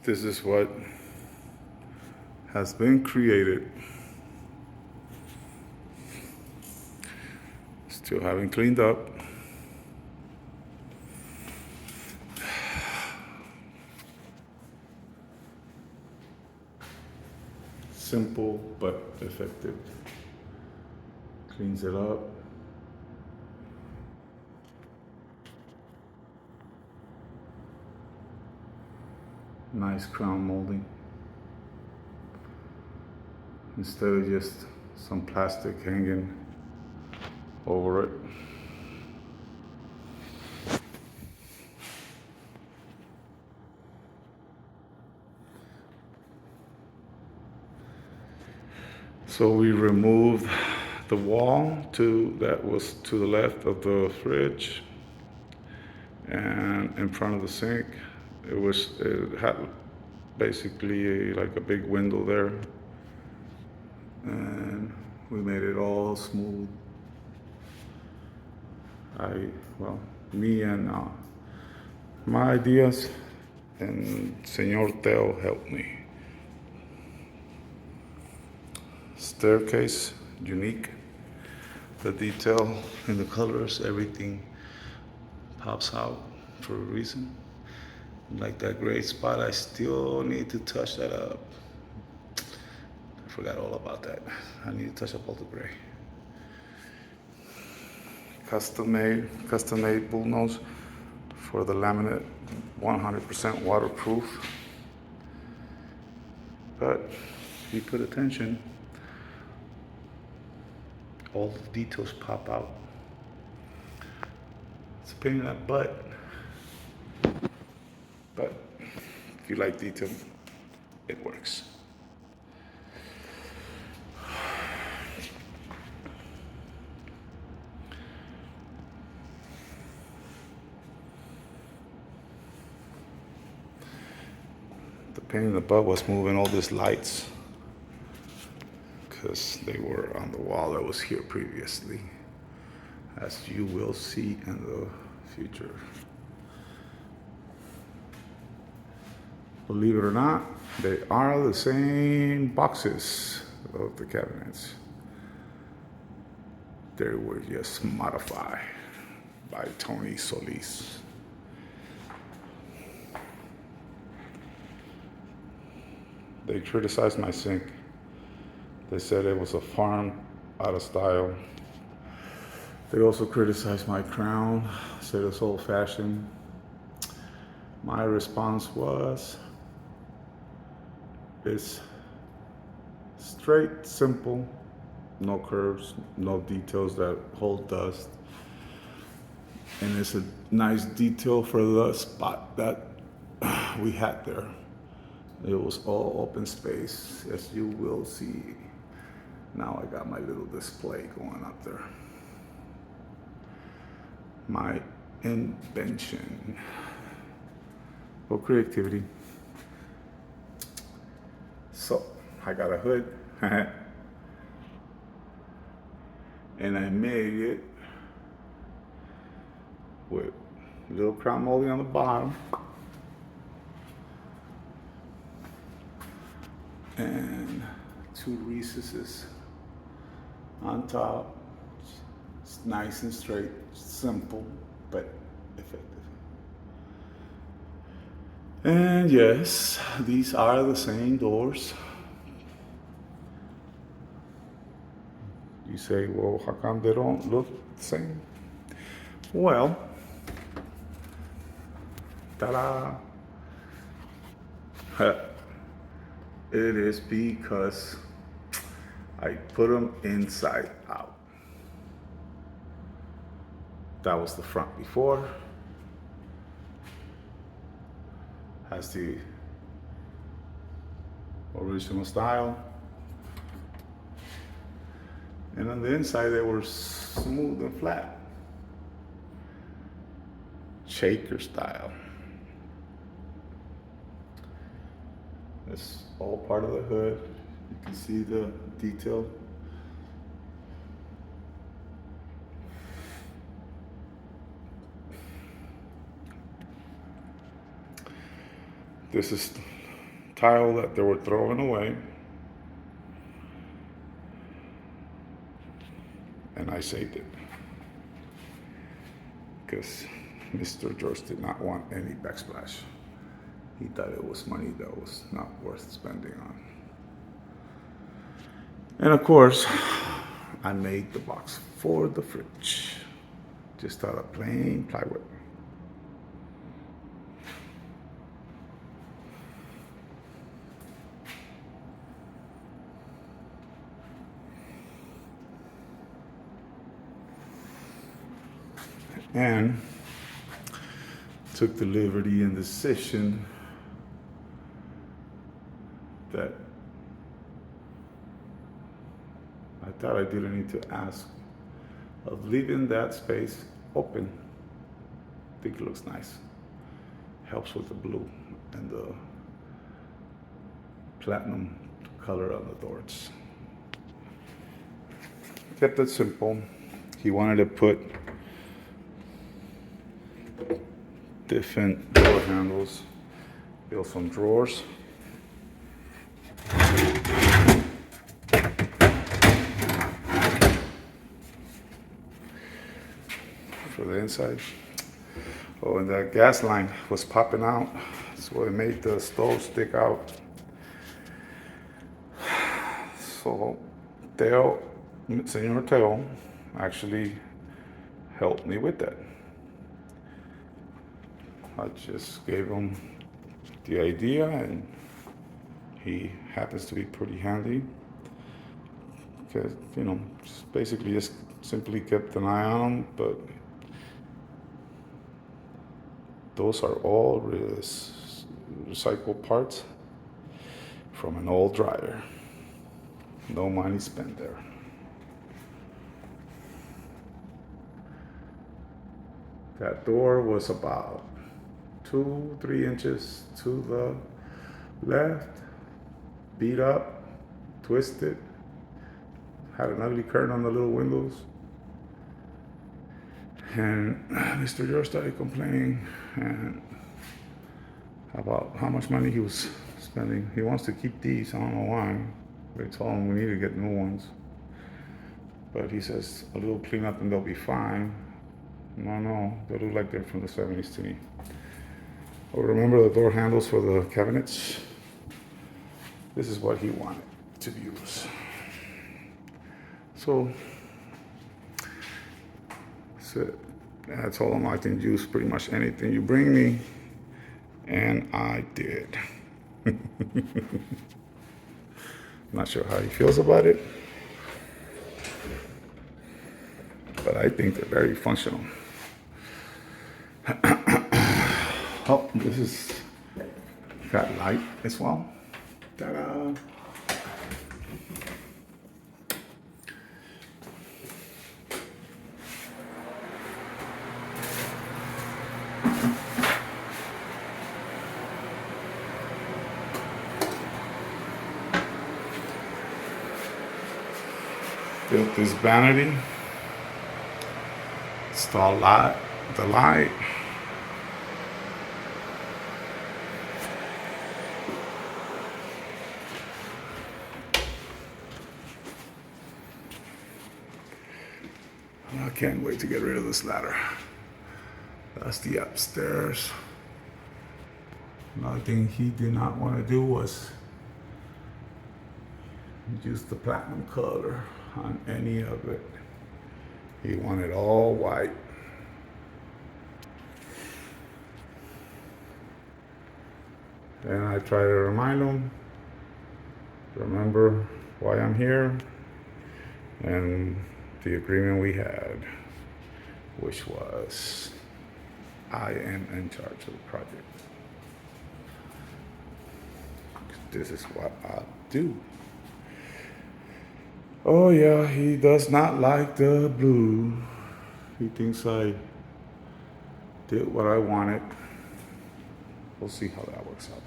this is what has been created. Still haven't cleaned up. Simple but effective. Cleans it up. Nice crown molding. Instead of just some plastic hanging over it. So we removed the wall that was to the left of the fridge and in front of the sink. It had basically like a big window there, and we made it all smooth. Me and my ideas, and Señor Teo helped me. Staircase, unique. The detail in the colors, everything pops out for a reason. Like that gray spot, I still need to touch that up. I forgot all about that. I need to touch up all the gray. Custom made bull nose for the laminate, 100% waterproof. But if you put attention, all the details pop out. It's a pain in that butt. But if you like detail, it works. The pain in the butt was moving all these lights because they were on the wall that was here previously, as you will see in the future. Believe it or not, they are the same boxes of the cabinets. They were just modified by Tony Solis. They criticized my sink. They said it was a farm out of style. They also criticized my crown, said it's old fashioned. My response was, it's straight, simple, no curves, no details that hold dust. And it's a nice detail for the spot that we had there. It was all open space, as you will see. Now I got my little display going up there. My invention. Well, creativity. So, I got a hood. And I made it with a little crown molding on the bottom. And 2 recesses on top. It's nice and straight, simple, but effective. And yes, these are the same doors. You say, well, how come they don't look the same? Well, ta-da! It is because I put them inside out. That was the front before. Has the original style. And on the inside, they were smooth and flat. Shaker style. It's all part of the hood. You can see the detail. This is tile that they were throwing away. And I saved it. Because Mr. George did not want any backsplash. He thought it was money that was not worth spending on. And of course, I made the box for the fridge. Just out of plain plywood. And took the liberty and decision that I thought I didn't need to ask, of leaving that space open. I think it looks nice. Helps with the blue and the platinum color on the doors. Kept it simple. He wanted to put different door handles, build some drawers. For the inside. Oh, and that gas line was popping out, so it made the stove stick out. So Senor Teo actually helped me with that. I just gave him the idea, and he happens to be pretty handy. Because, basically just simply kept an eye on him, but those are all recycled parts from an old dryer. No money spent there. That door was about 2-3 inches to the left, beat up, twisted, had an ugly curtain on the little windows. And Mr. George started complaining about how much money he was spending. He wants to keep these, I don't know why. They told him we need to get new ones. But he says a little cleanup and they'll be fine. No, they look like they're from the 70s to me. Oh, remember the door handles for the cabinets? This is what he wanted to use. So I told him I can use pretty much anything you bring me, and I did. Not sure how he feels about it, but I think they're very functional. Oh, this is got light as well. Ta-da! Built this vanity. Installed the light. I can't wait to get rid of this ladder. That's the upstairs. Another thing he did not want to do was use the platinum color on any of it. He wanted all white. And I try to remind him, remember why I'm here and the agreement we had, which was I am in charge of the project. This is what I do. Oh yeah, he does not like the blue. He thinks I did what I wanted. We'll see how that works out.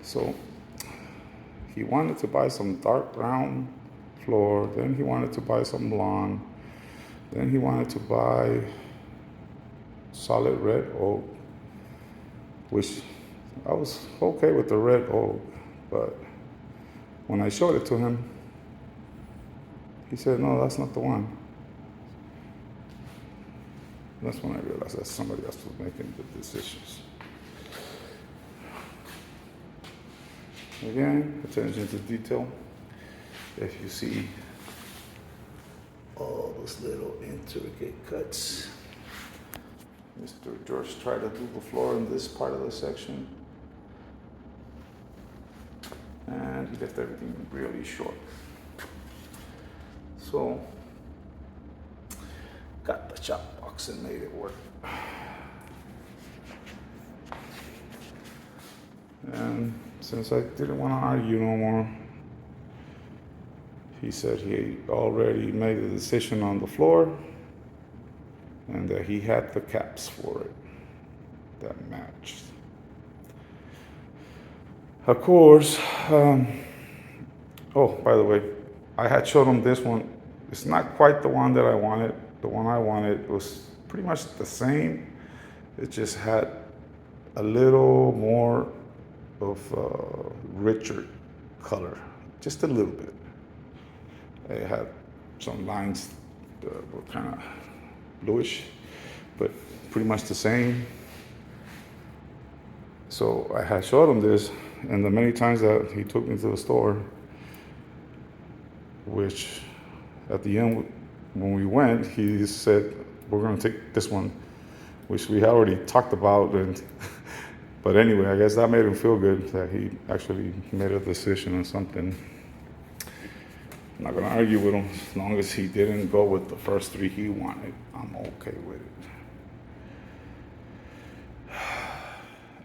So he wanted to buy some dark brown floor, then he wanted to buy some blonde, then he wanted to buy solid red oak, which I was okay with the red oak, but when I showed it to him, he said, no, that's not the one. That's when I realized that somebody else was making the decisions. Again, attention to detail. If you see all those little intricate cuts, Mr. George tried to do the floor in this part of the section, and he left everything really short. So, got the chop box and made it work. And since I didn't want to argue no more, he said he already made a decision on the floor and that he had the caps for it that matched. Of course, oh, by the way, I had showed him this one. It's not quite the one that I wanted. The one I wanted was pretty much the same. It just had a little more of richer color, just a little bit. It had some lines that were kind of bluish, but pretty much the same. So I had showed him this, and the many times that he took me to the store, which at the end, when we went, he said, we're going to take this one, which we had already talked about. And but anyway, I guess that made him feel good that he actually made a decision on something. I'm not going to argue with him. As long as he didn't go with the first three he wanted, I'm okay with it.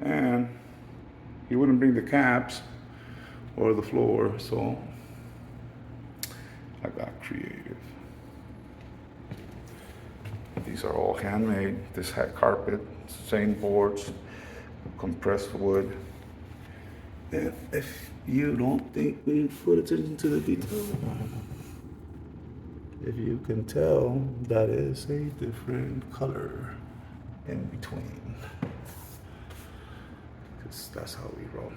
And he wouldn't bring the caps or the floor, so I got creative. These are all handmade. This had carpet, same boards, compressed wood. And if you don't think we put attention to the detail, if you can tell, that is a different color in between. Because that's how we roll.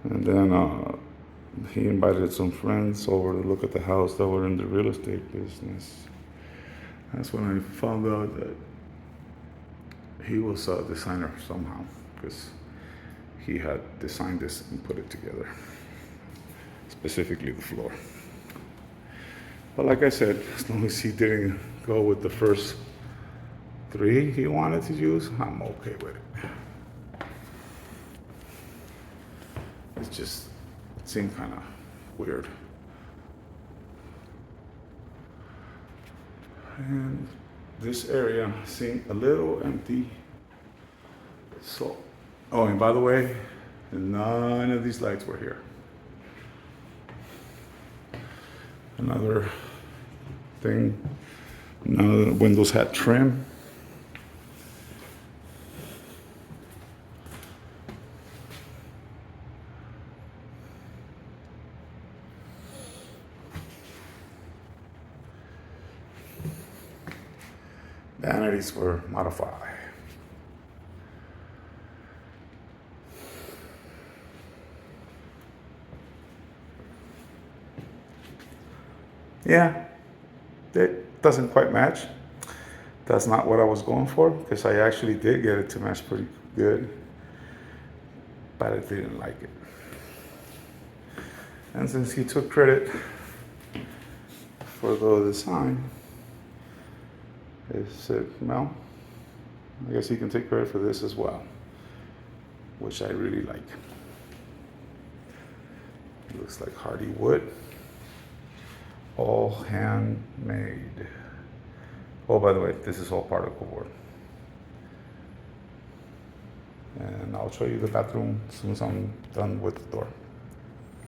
And then he invited some friends over to look at the house that were in the real estate business. That's when I found out that he was a designer somehow, because he had designed this and put it together, specifically the floor. But like I said, as long as he didn't go with the first three he wanted to use, I'm okay with it. It just seemed kind of weird. And this area seemed a little empty. So, oh, and by the way, none of these lights were here. Another thing, none of the windows had trim. Vanities were modified. Yeah, it doesn't quite match. That's not what I was going for, because I actually did get it to match pretty good, but I didn't like it. And since he took credit for the design, I said, well, I guess he can take credit for this as well, which I really like. It looks like hardy wood, all handmade. Oh, by the way, this is all particle board. And I'll show you the bathroom as soon as I'm done with the door.